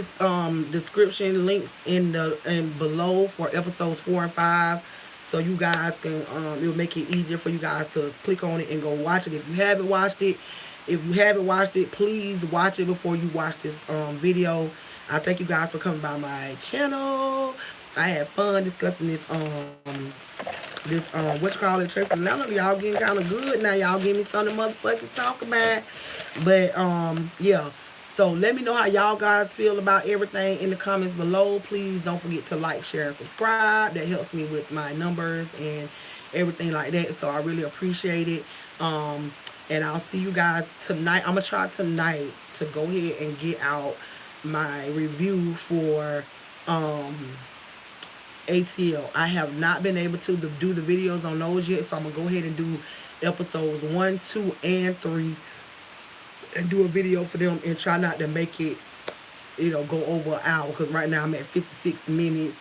description links in the below for episodes 4 and 5, so you guys can it'll make it easier for you guys to click on it and go watch it if you haven't watched it. If you haven't watched it, please watch it before you watch this video. I thank you guys for coming by my channel. I had fun discussing this what you call it, Church Atlanta. Y'all getting kind of good now. Y'all give me something to motherfucking talk about. But yeah. So let me know how y'all guys feel about everything in the comments below. Please don't forget to like, share, and subscribe. That helps me with my numbers and everything like that. So I really appreciate it. And I'll see you guys tonight. I'm gonna try tonight to go ahead and get out my review for ATL. I have not been able to do the videos on those yet, so I'm gonna go ahead and do episodes 1, 2, and 3 and do a video for them and try not to make it, you know, go over an hour, because right now I'm at 56 minutes